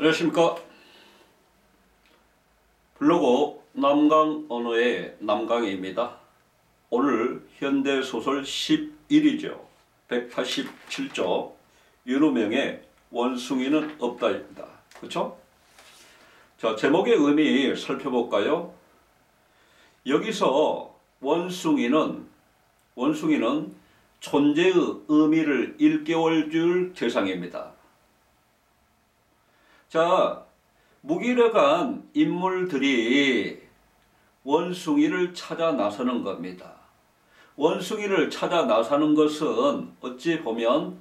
안녕하십니까. 블로그 남강 언어의 남강희입니다. 오늘 현대소설 11위죠. 187조 윤우명의 원숭이는 없다입니다. 그렇죠? 자, 제목의 의미 살펴볼까요? 여기서 원숭이는 존재의 의미를 일깨워 줄 대상입니다. 자, 무기력한 인물들이 원숭이를 찾아 나서는 겁니다. 원숭이를 찾아 나서는 것은 어찌 보면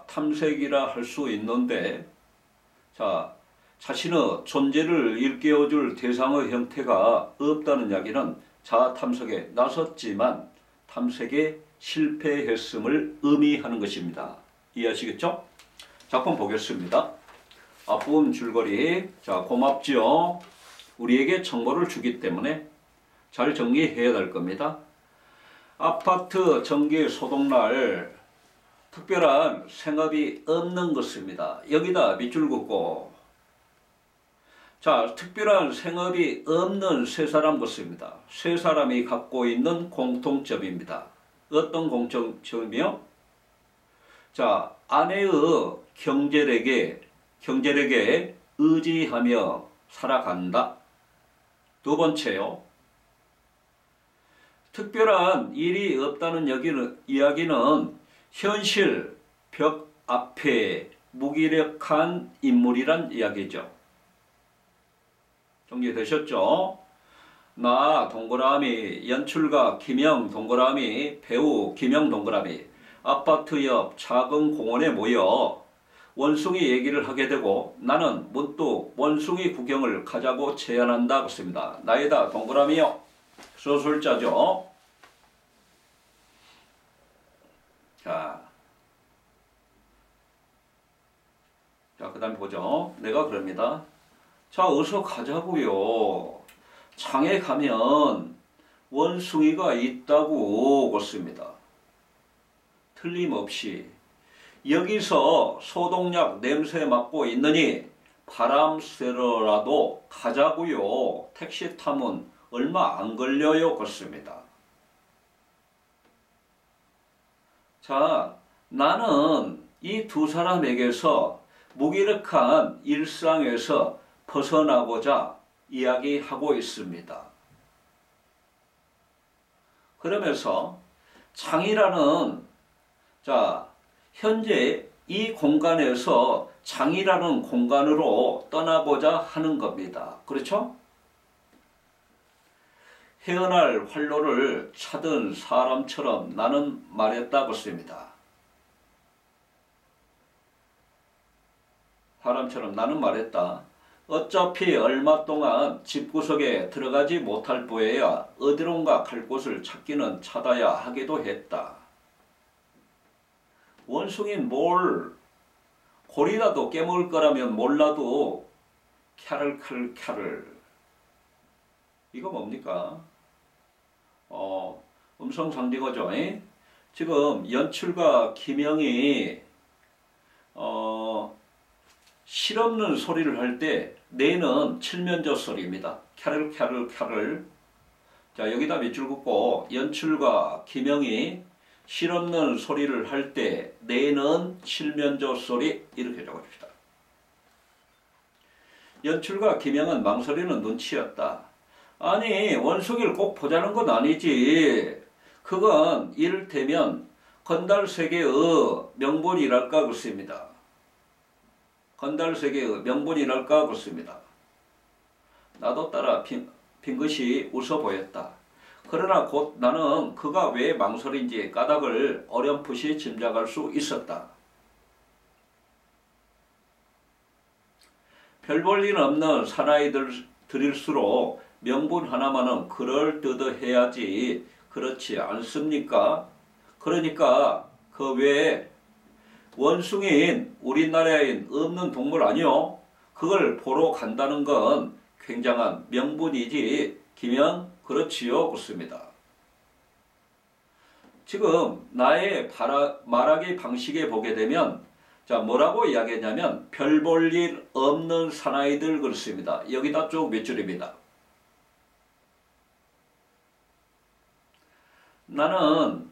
탐색이라 할 수 있는데, 자, 자신의 존재를 일깨워줄 대상의 형태가 없다는 이야기는 탐색에 나섰지만 탐색에 실패했음을 의미하는 것입니다. 이해하시겠죠? 작품 보겠습니다. 앞부분 줄거리. 자, 고맙지요. 우리에게 정보를 주기 때문에 잘 정리해야 될 겁니다. 아파트 전기 소독날 특별한 생업이 없는 것입니다. 여기다 밑줄 긋고, 자, 특별한 생업이 없는 세 사람 것입니다. 세 사람이 갖고 있는 공통점입니다. 어떤 공통점이요? 자, 아내의 경제력에 의지하며 살아간다. 두 번째요. 특별한 일이 없다는 이야기는 현실 벽 앞에 무기력한 인물이란 이야기죠. 정리되셨죠? 나 동그라미, 연출가 김영 동그라미, 배우 김영 동그라미, 아파트 옆 작은 공원에 모여 원숭이 얘기를 하게 되고 나는 문득 원숭이 구경을 가자고 제안한다 그렇습니다. 나이다 동그라미요. 소설자죠. 자, 그 다음에 보죠. 내가 그럽니다. 자, 어서 가자고요. 장에 가면 원숭이가 있다고 그렇습니다. 틀림없이 여기서 소독약 냄새 맡고 있느니 바람 쐬러라도 가자고요. 택시 타면 얼마 안 걸려요. 그렇습니다. 자, 나는 이 두 사람에게서 무기력한 일상에서 벗어나고자 이야기하고 있습니다. 그러면서 장이라는, 자, 현재 이 공간에서 장이라는 공간으로 떠나고자 하는 겁니다. 그렇죠? 헤어날 활로를 찾은 사람처럼 나는 말했다 그렇습니다. 사람처럼 나는 말했다. 어차피 얼마 동안 집구석에 들어가지 못할 보에야 어디론가 갈 곳을 찾기는 찾아야 하기도 했다. 원숭이는 뭘 고리라도 깨먹을 거라면 몰라도 캬를 이거 뭡니까? 음성상징어죠. 지금 연출가 김영이 실없는 소리를 할 때 내는 칠면조 소리입니다. 캬를. 자, 여기다 밑줄 긋고 연출가 김영이 실없는 소리를 할 때 내는 칠면조 소리 이렇게 적어줍시다. 연출가 김영은 망설이는 눈치였다. 아니, 원숭이를 꼭 보자는 건 아니지. 그건 이를테면 건달세계의 명분이랄까 그렇습니다. 건달세계의 명분이랄까 그렇습니다. 나도 따라 빙긋이 웃어 보였다. 그러나 곧 나는 그가 왜 망설인지 까닭을 어렴풋이 짐작할 수 있었다. 별 볼 일 없는 사나이들일수록 명분 하나만은 그럴듯해야지 그렇지 않습니까? 그러니까 그 외에 원숭이인 우리나라엔 없는 동물 아니요? 그걸 보러 간다는 건 굉장한 명분이지 김영 그렇지요? 그렇습니다. 지금 나의 말하기 방식에 보게 되면 자, 뭐라고 이야기했냐면 별 볼 일 없는 사나이들 그렇습니다. 여기다 쭉 몇 줄입니다. 나는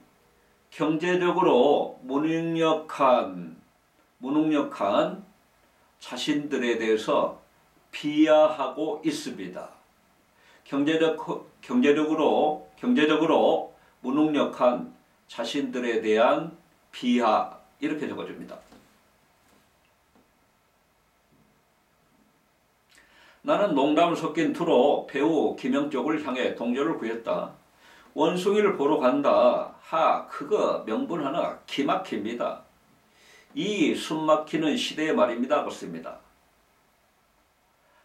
경제적으로 무능력한 자신들에 대해서 비하하고 있습니다. 경제적으로 무능력한 자신들에 대한 비하 이렇게 적어줍니다. 나는 농담 섞인 투로 배우 김영 쪽을 향해 동조를 구했다. 원숭이를 보러 간다. 그거 명분 하나 기막힙니다. 이 숨막히는 시대의 말입니다. 그렇습니다.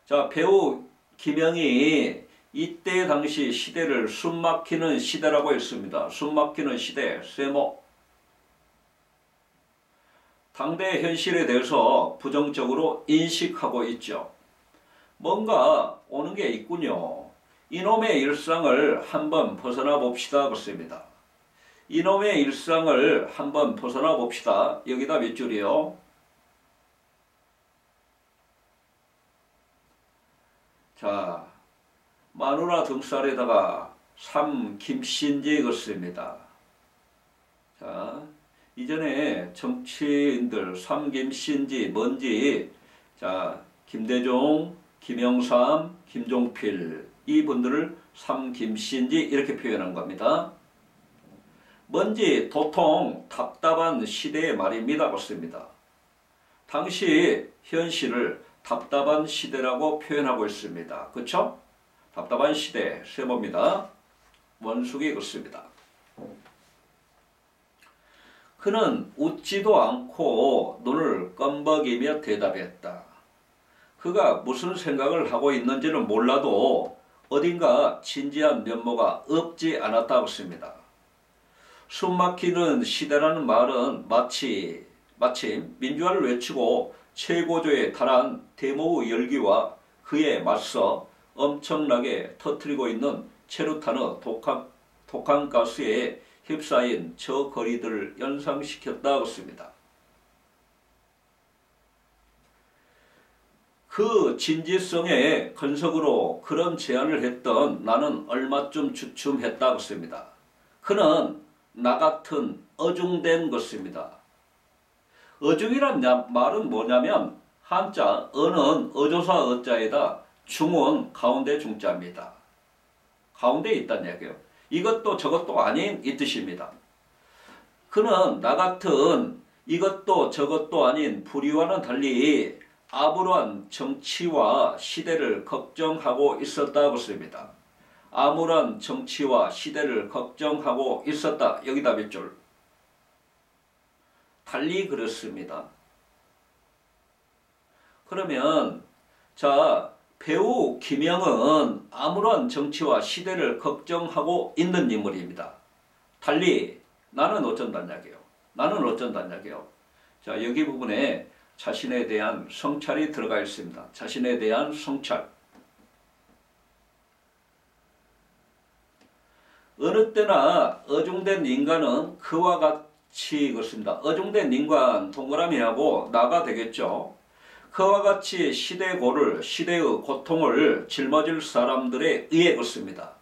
자, 배우 김영이 이때 당시 시대를 숨막히는 시대라고 했습니다. 숨막히는 시대, 세모. 당대 현실에 대해서 부정적으로 인식하고 있죠. 뭔가 오는 게 있군요. 이놈의 일상을 한번 벗어나 봅시다. 그렇습니다. 이놈의 일상을 한번 벗어나 봅시다. 여기다 몇 줄이요? 자, 마누라 등살에다가 김신지 그렇습니다. 자, 이전에 정치인들 김신지 뭔지, 자, 김대중, 김영삼, 김종필 이분들을 김신지 이렇게 표현한 겁니다. 뭔지 도통 답답한 시대의 말입니다. 그렇습니다. 당시 현실을 답답한 시대라고 표현하고 있습니다. 그렇죠? 답답한 시대 세모입니다. 원숙이 그렇습니다. 그는 웃지도 않고 눈을 껌벅이며 대답했다. 그가 무슨 생각을 하고 있는지는 몰라도 어딘가 진지한 면모가 없지 않았다고 했습니다. 숨막히는 시대라는 말은 마침 민주화를 외치고 최고조에 달한 데모의 열기와 그에 맞서 엄청나게 터뜨리고 있는 체류탄의 독한가스에 휩싸인 저 거리들을 연상시켰다고 했습니다. 그 진지성의 근석으로 그런 제안을 했던 나는 얼마쯤 주춤했다고 했습니다. 그는 나 같은 어중된 것입니다. 어중이란 말은 뭐냐면 한자 어는 어조사 어자에다 중은 가운데 중자입니다. 가운데에 있다는 얘기예요. 이것도 저것도 아닌 이 뜻입니다. 그는 나 같은 이것도 저것도 아닌 불의와는 달리 암울한 정치와 시대를 걱정하고 있었다고 했습니다. 암울한 정치와 시대를 걱정하고 있었다. 여기다 몇 줄. 달리 그렇습니다. 그러면 자, 배우 김영은 암울한 정치와 시대를 걱정하고 있는 인물입니다. 달리 나는 어쩐다는 얘기예요. 나는 어쩐다는 얘기예요. 자, 여기 부분에 자신에 대한 성찰이 들어가 있습니다. 자신에 대한 성찰. 어느 때나 어중된 인간은 그와 같이 그렇습니다. 어중된 인간 동그라미하고 나가 되겠죠. 그와 같이 시대의 고통을 짊어질 사람들에 의해 그렇습니다.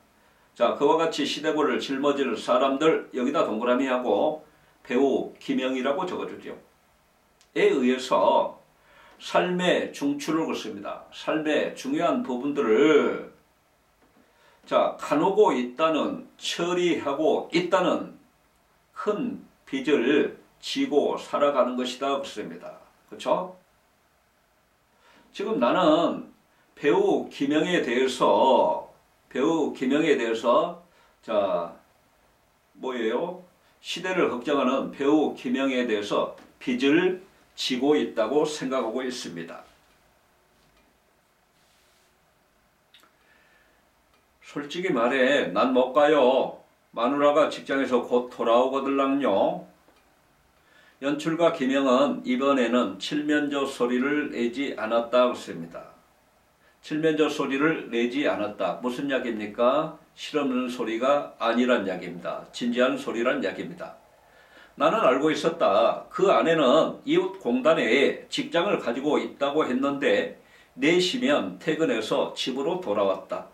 자, 그와 같이 시대고를 짊어질 사람들 여기다 동그라미하고 배우 김영이라고 적어주죠. 에 의해서 삶의 중추를 그렇습니다. 삶의 중요한 부분들을 자, 가누고 있다는, 처리하고 있다는 큰 빚을 지고 살아가는 것이다 그렇습니다. 그렇죠? 지금 나는 배우 김영에 대해서 자, 뭐예요? 시대를 걱정하는 배우 김영에 대해서 빚을 지고 있다고 생각하고 있습니다. 솔직히 말해 난 못 가요. 마누라가 직장에서 곧 돌아오거들랑요. 연출가 김영은 이번에는 칠면조 소리를 내지 않았다 했습니다. 칠면조 소리를 내지 않았다. 무슨 이야기입니까? 실없는 소리가 아니란 이야기입니다. 진지한 소리란 이야기입니다. 나는 알고 있었다. 그 아내는 이웃 공단에 직장을 가지고 있다고 했는데 4시면 퇴근해서 집으로 돌아왔다.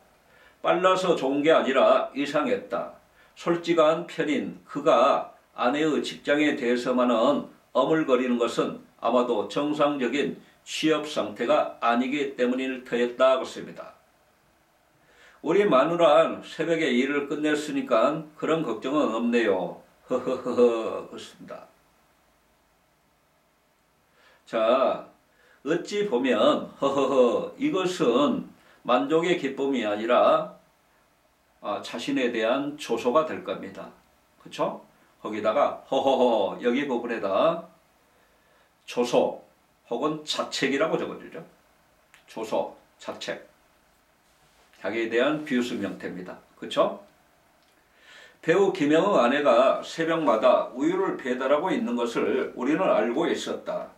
빨라서 좋은 게 아니라 이상했다. 솔직한 편인 그가 아내의 직장에 대해서만은 어물거리는 것은 아마도 정상적인 취업 상태가 아니기 때문일 터였다. 그렇습니다. 우리 마누란 새벽에 일을 끝냈으니까 그런 걱정은 없네요. 허허허허. 그렇습니다. 자, 어찌 보면 허허허 이것은 만족의 기쁨이 아니라 자신에 대한 조소가 될 겁니다. 그렇죠? 거기다가 허허허 여기 부분에다 조소 혹은 자책이라고 적어주죠. 조소, 자책. 자기에 대한 비웃음 형태입니다. 그렇죠? 배우 김영의 아내가 새벽마다 우유를 배달하고 있는 것을 우리는 알고 있었다.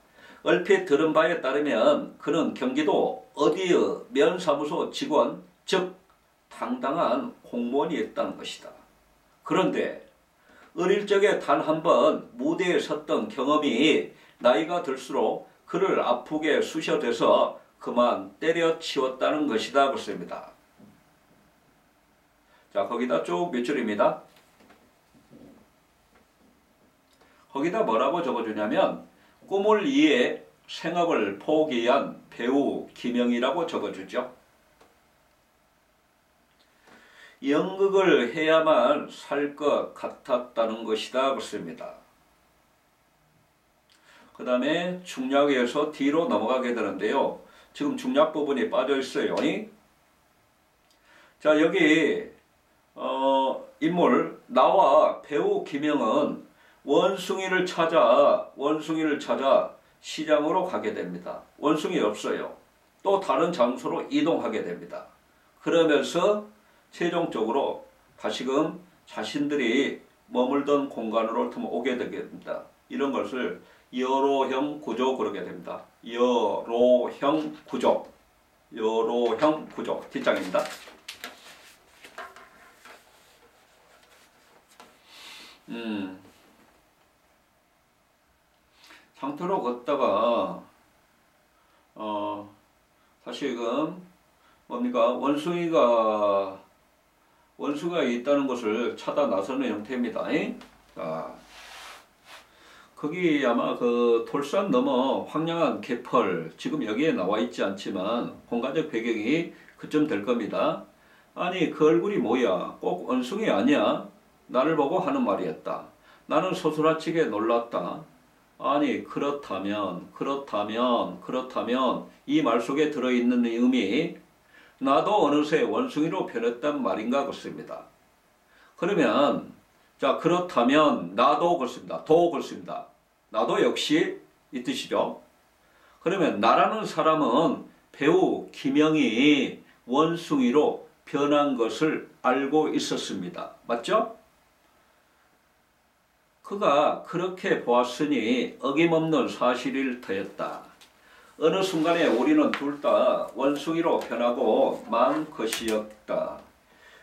얼핏 들은 바에 따르면 그는 경기도 어디의 면사무소 직원, 즉 당당한 공무원이었다는 것이다. 그런데 어릴 적에 단 한 번 무대에 섰던 경험이 나이가 들수록 그를 아프게 쑤셔대서 그만 때려치웠다는 것이다. 그렇습니다. 자, 거기다 쭉 몇 줄입니다. 거기다 뭐라고 적어주냐면 꿈을 이해 생업을 포기한 배우 김영이라고 적어주죠. 연극을 해야만 살 것 같았다는 것이다. 그렇습니다. 그 다음에 중략에서 뒤로 넘어가게 되는데요. 지금 중략 부분이 빠져 있어요. 자, 여기 인물 나와 배우 김영은 원숭이를 찾아 시장으로 가게 됩니다. 원숭이 없어요. 또 다른 장소로 이동하게 됩니다. 그러면서 최종적으로 다시금 자신들이 머물던 공간으로 오게 되게 됩니다. 이런 것을 여로형 구조 그러게 됩니다. 여로형 구조. 뒷장입니다. 상태로 걷다가 다시금 뭡니까 원숭이가 있다는 것을 찾아 나서는 형태입니다. 거기 아마 그 돌산 넘어 황량한 개펄 지금 여기에 나와 있지 않지만 공간적 배경이 그쯤 될 겁니다. 아니 그 얼굴이 뭐야? 꼭 원숭이 아니야? 나를 보고 하는 말이었다. 나는 소스라치게 놀랐다. 아니 그렇다면 이 말 속에 들어있는 의미 나도 어느새 원숭이로 변했단 말인가 그렇습니다. 그러면 자 그렇다면 나도 그렇습니다. 그렇습니다. 나도 역시 이 뜻이죠. 그러면 나라는 사람은 배우 김영이 원숭이로 변한 것을 알고 있었습니다. 맞죠? 그가 그렇게 보았으니 어김없는 사실일 터였다. 어느 순간에 우리는 둘 다 원숭이로 변하고 만 것이었다.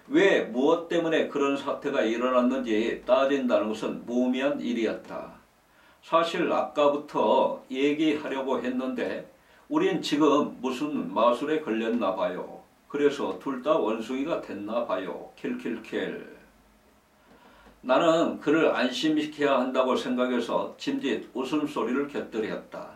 왜 무엇 때문에 그런 사태가 일어났는지 따진다는 것은 무의미한 일이었다. 사실 아까부터 얘기하려고 했는데 우린 지금 무슨 마술에 걸렸나 봐요. 그래서 둘 다 원숭이가 됐나 봐요. 킬킬킬. 나는 그를 안심시켜야 한다고 생각해서 짐짓 웃음소리를 곁들였다.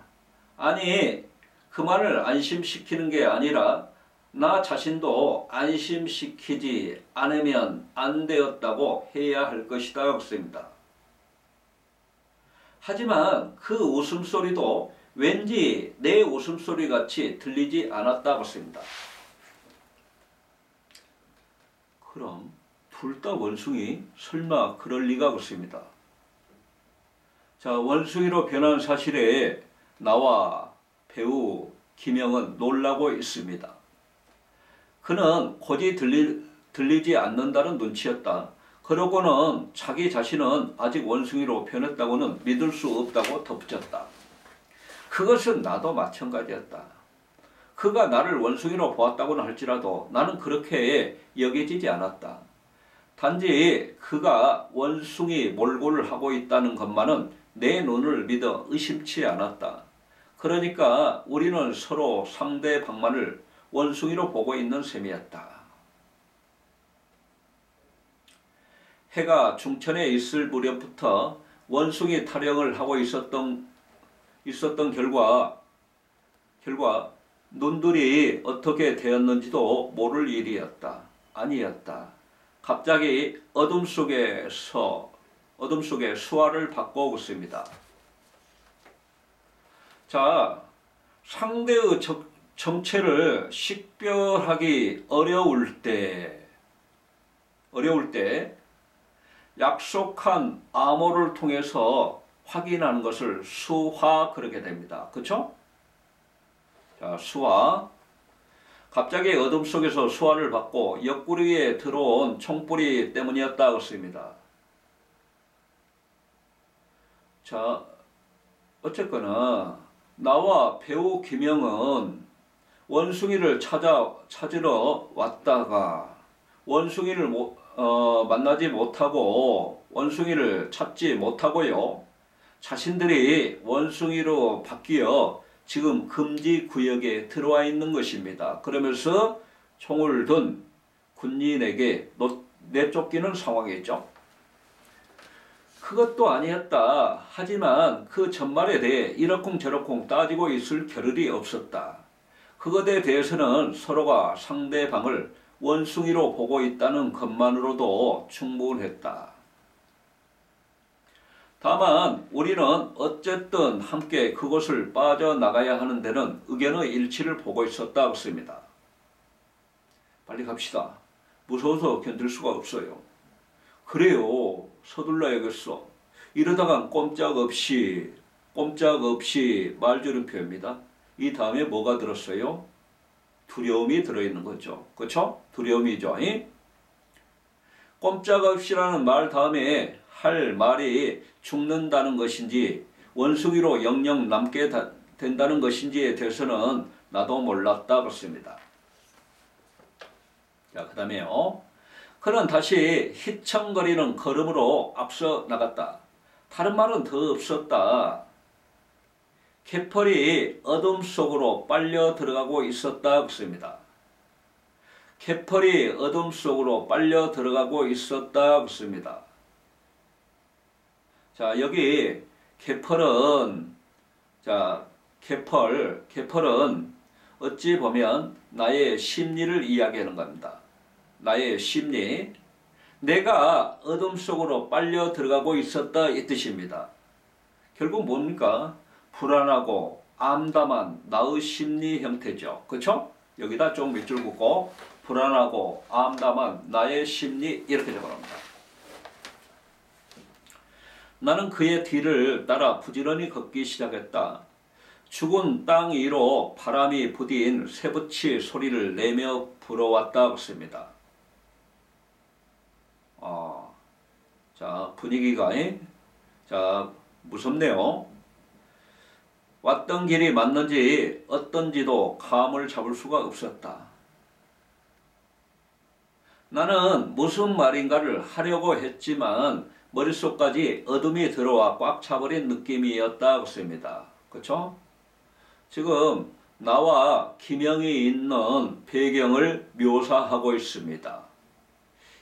아니 그 말을 안심시키는 게 아니라 나 자신도 안심시키지 않으면 안 되었다고 해야 할 것이다. 그렇습니다. 하지만 그 웃음소리도 왠지 내 웃음소리 같이 들리지 않았다. 그렇습니다. 그럼 둘 다 원숭이? 설마 그럴 리가 없습니다. 자, 원숭이로 변한 사실에 나와 배우 김영은 놀라고 있습니다. 그는 곧이 들리지 않는다는 눈치였다. 그러고는 자기 자신은 아직 원숭이로 변했다고는 믿을 수 없다고 덧붙였다. 그것은 나도 마찬가지였다. 그가 나를 원숭이로 보았다고는 할지라도 나는 그렇게 여겨지지 않았다. 단지 그가 원숭이 몰골을 하고 있다는 것만은 내 눈을 믿어 의심치 않았다. 그러니까 우리는 서로 상대방만을 원숭이로 보고 있는 셈이었다. 해가 중천에 있을 무렵부터 원숭이 타령을 하고 있었던 결과 눈들이 어떻게 되었는지도 모를 일이었다. 아니었다. 갑자기 어둠 속에 수화를 바꿔오고 있습니다. 자, 상대의 정체를 식별하기 어려울 때 약속한 암호를 통해서 확인하는 것을 수화 그러게 됩니다. 그렇죠? 자, 수화. 갑자기 어둠 속에서 수화를 받고 옆구리에 들어온 총불이 때문이었다 그렇습니다. 자, 어쨌거나 나와 배우 김영은 원숭이를 찾으러 왔다가 원숭이를 만나지 못하고 원숭이를 찾지 못하고요. 자신들이 원숭이로 바뀌어 지금 금지 구역에 들어와 있는 것입니다. 그러면서 총을 든 군인에게 내쫓기는 상황이죠. 그것도 아니었다. 하지만 그 전말에 대해 이러쿵저러쿵 따지고 있을 겨를이 없었다. 그것에 대해서는 서로가 상대방을 원숭이로 보고 있다는 것만으로도 충분했다. 다만 우리는 어쨌든 함께 그곳을 빠져나가야 하는 데는 의견의 일치를 보고 있었다 했습니다. 빨리 갑시다. 무서워서 견딜 수가 없어요. 그래요. 서둘러야겠어. 이러다간 꼼짝없이 말줄임표입니다. 이 다음에 뭐가 들었어요? 두려움이 들어있는 거죠. 그렇죠? 두려움이죠. 꼼짝없이라는 말 다음에 할 말이 죽는다는 것인지 원숭이로 영영 남게 된다는 것인지에 대해서는 나도 몰랐다 그렇습니다. 자, 그 다음에요. 그는 다시 휘청거리는 걸음으로 앞서 나갔다. 다른 말은 더 없었다. 개펄이 어둠 속으로 빨려 들어가고 있었다 그렇습니다. 개펄이 어둠 속으로 빨려 들어가고 있었다 그렇습니다. 자, 여기 개펄은 어찌 보면 나의 심리를 이야기하는 겁니다. 나의 심리. 내가 어둠 속으로 빨려 들어가고 있었다 이 뜻입니다. 결국 뭡니까? 불안하고 암담한 나의 심리 형태죠. 그렇죠? 여기다 좀 밑줄 긋고 불안하고 암담한 나의 심리 이렇게 적어놓습니다. 나는 그의 뒤를 따라 부지런히 걷기 시작했다. 죽은 땅 위로 바람이 부딘 쇠붙이 소리를 내며 불어왔다 했습니다. 자, 분위기가 무섭네요. 왔던 길이 맞는지 어떤지도 감을 잡을 수가 없었다. 나는 무슨 말인가를 하려고 했지만 머릿속까지 어둠이 들어와 꽉 차버린 느낌이었다 그렇습니다. 그렇죠? 지금 나와 김영이 있는 배경을 묘사하고 있습니다.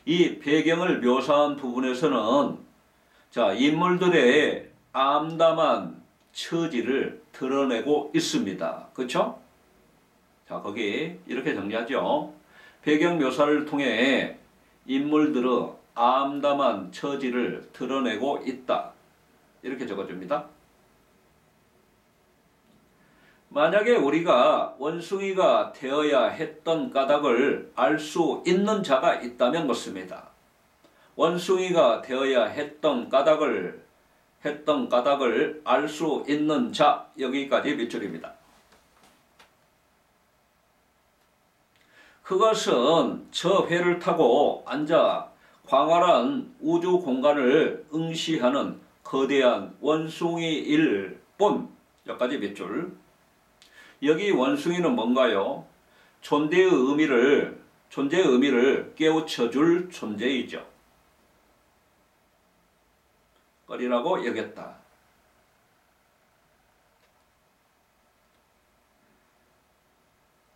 이 배경을 묘사한 부분에서는 인물들의 암담한 처지를 드러내고 있습니다. 그렇죠? 자, 거기 이렇게 정리하죠. 배경 묘사를 통해 인물들의 암담한 처지를 드러내고 있다. 이렇게 적어줍니다. 만약에 우리가 원숭이가 되어야 했던 까닭을 알 수 있는 자가 있다면 그렇습니다. 원숭이가 되어야 했던 까닭을 알 수 있는 자, 여기까지 밑줄입니다. 그것은 저 회를 타고 앉아 광활한 우주 공간을 응시하는 거대한 원숭이일 뿐. 여기까지 밑줄. 여기 원숭이는 뭔가요? 존재의 의미를 깨우쳐줄 존재이죠. 거리라고 여겼다.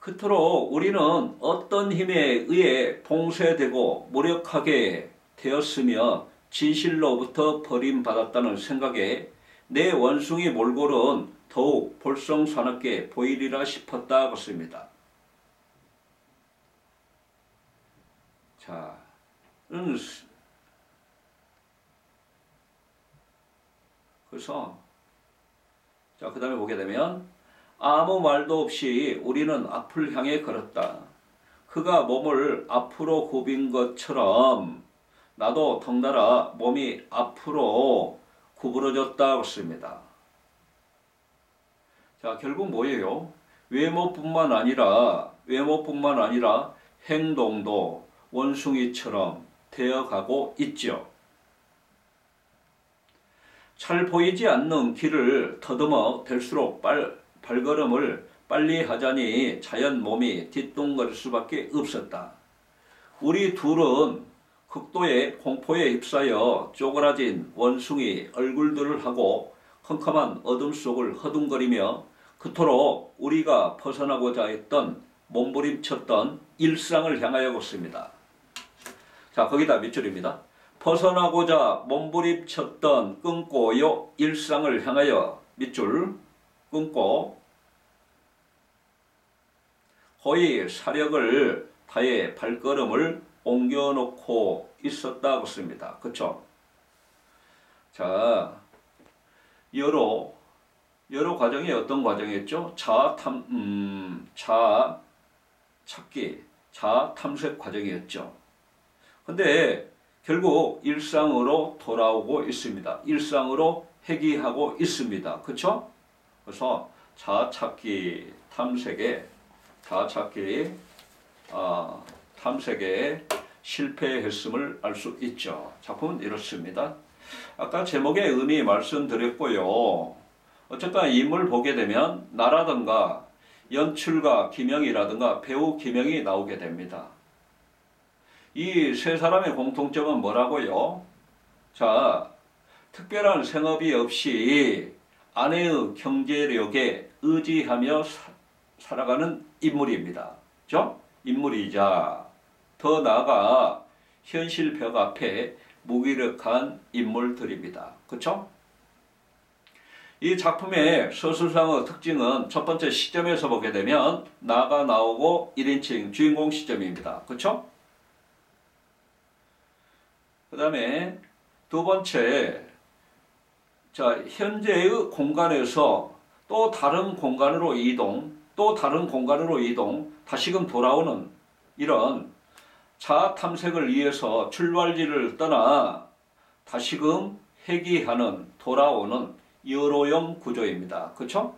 그토록 우리는 어떤 힘에 의해 봉쇄되고 무력하게 되었으며 진실로부터 버림받았다는 생각에 내 원숭이 몰골은 더욱 볼썽사납게 보이리라 싶었다 것입니다. 자, 그래서 그 다음에 보게 되면 아무 말도 없이 우리는 앞을 향해 걸었다. 그가 몸을 앞으로 굽인 것처럼 나도 덩달아 몸이 앞으로 구부러졌다 했습니다. 자, 결국 뭐예요? 외모뿐만 아니라 행동도 원숭이처럼 되어가고 있죠. 잘 보이지 않는 길을 더듬어 댈수록 발걸음을 빨리 하자니 자연 몸이 뒤뚱거릴 수밖에 없었다. 우리 둘은 극도의 공포에 휩싸여 쪼그라진 원숭이 얼굴들을 하고 컴컴한 어둠 속을 허둥거리며 그토록 우리가 벗어나고자 했던 몸부림쳤던 일상을 향하여 걷습니다. 자, 거기다 밑줄입니다. 벗어나고자 몸부림쳤던 끊고요 일상을 향하여 밑줄 끊고 거의 사력을 다해 발걸음을 옮겨놓고 있었다고 씁니다. 그쵸? 자, 여러 과정이 어떤 과정이었죠? 자아 찾기, 자아 탐색 과정이었죠. 근데 결국 일상으로 돌아오고 있습니다. 일상으로 회귀하고 있습니다. 그쵸? 그래서 자아 찾기, 탐색에 실패했음을 알 수 있죠. 작품은 이렇습니다. 아까 제목의 의미 말씀드렸고요. 어쨌든 인물 보게 되면 나라든가 연출가 김영이라든가 배우 김영이 나오게 됩니다. 이 세 사람의 공통점은 뭐라고요? 자, 특별한 생업이 없이 아내의 경제력에 의지하며 살아가는 인물입니다. 그죠? 인물이자 더 나아가 현실 벽 앞에 무기력한 인물들입니다. 그렇죠? 이 작품의 서술상의 특징은 첫 번째 시점에서 보게 되면 나가 나오고 1인칭 주인공 시점입니다. 그렇죠? 그 다음에 두 번째, 자, 현재의 공간에서 또 다른 공간으로 이동, 다시금 돌아오는 이런 자아 탐색을 위해서 출발지를 떠나 다시금 회귀하는, 돌아오는 여로형 구조입니다. 그렇죠?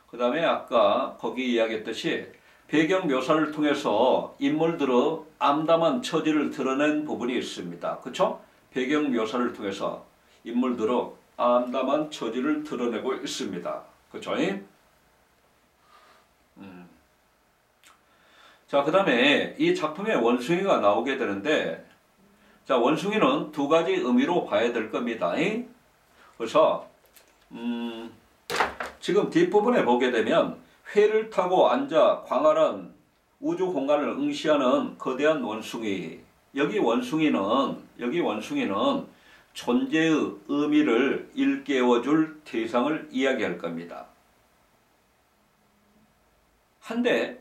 그 다음에 아까 거기 이야기했듯이 배경 묘사를 통해서 인물들의 암담한 처지를 드러낸 부분이 있습니다. 그렇죠? 배경 묘사를 통해서 인물들의 암담한 처지를 드러내고 있습니다. 그렇죠? 자, 그 다음에 이 작품에 원숭이가 나오게 되는데, 자, 원숭이는 두 가지 의미로 봐야 될 겁니다. 그래서 지금 뒷부분에 보게 되면 회를 타고 앉아 광활한 우주 공간을 응시하는 거대한 원숭이. 여기 원숭이는 존재의 의미를 일깨워줄 대상을 이야기할 겁니다. 한데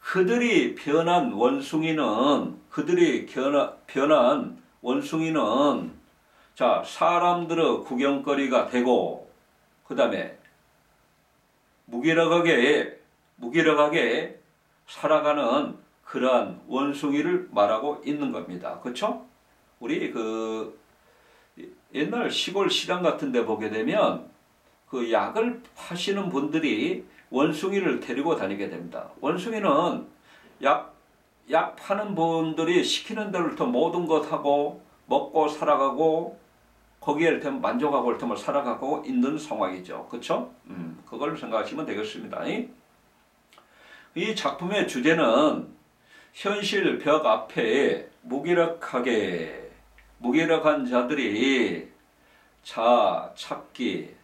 그들이 변한 원숭이는 자, 사람들의 구경거리가 되고 그 다음에 무기력하게 살아가는 그러한 원숭이를 말하고 있는 겁니다. 그렇죠? 우리 옛날 시골 시장 같은 데 보게 되면 그 약을 파시는 분들이 원숭이를 데리고 다니게 됩니다. 원숭이는 약 파는 분들이 시키는 대로 모든 것 하고 먹고 살아가고 거기에 만족하고 살아가고 있는 상황이죠. 그렇죠? 그걸 생각하시면 되겠습니다. 이 작품의 주제는 현실 벽 앞에 무기력하게 무기력한 자들이 자아 찾기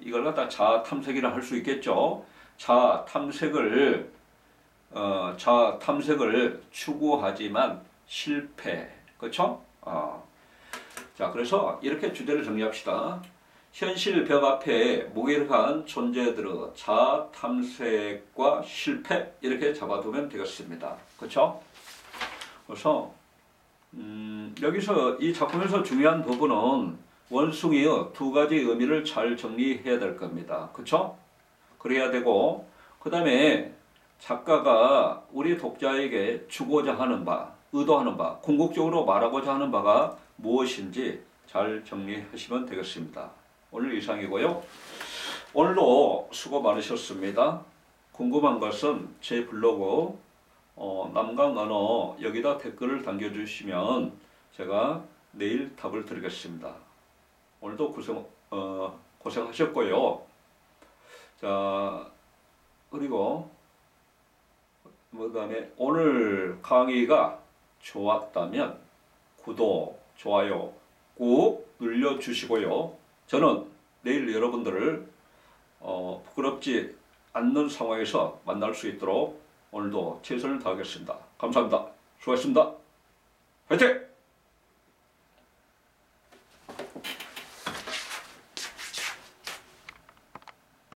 이걸 갖다 자아 탐색이라 할 수 있겠죠. 자아 탐색을 추구하지만 실패. 그렇죠? 자, 그래서 이렇게 주제를 정리합시다. 현실 벽 앞에 무기력한 존재들의 자아 탐색과 실패, 이렇게 잡아두면 되겠습니다. 그렇죠? 그래서 여기서 이 작품에서 중요한 부분은 원숭이의 두 가지 의미를 잘 정리해야 될 겁니다. 그렇죠? 그래야 되고, 그 다음에 작가가 우리 독자에게 주고자 하는 바, 의도하는 바, 궁극적으로 말하고자 하는 바가 무엇인지 잘 정리하시면 되겠습니다. 오늘 이상이고요. 오늘도 수고 많으셨습니다. 궁금한 것은 제 블로그 남강언어 여기다 댓글을 남겨주시면 제가 내일 답을 드리겠습니다. 오늘도 고생하셨고요. 자, 그리고 그다음에 오늘 강의가 좋았다면 구독, 좋아요 꼭 눌러주시고요. 저는 내일 여러분들을 부끄럽지 않는 상황에서 만날 수 있도록 오늘도 최선을 다하겠습니다. 감사합니다. 수고하셨습니다. 화이팅!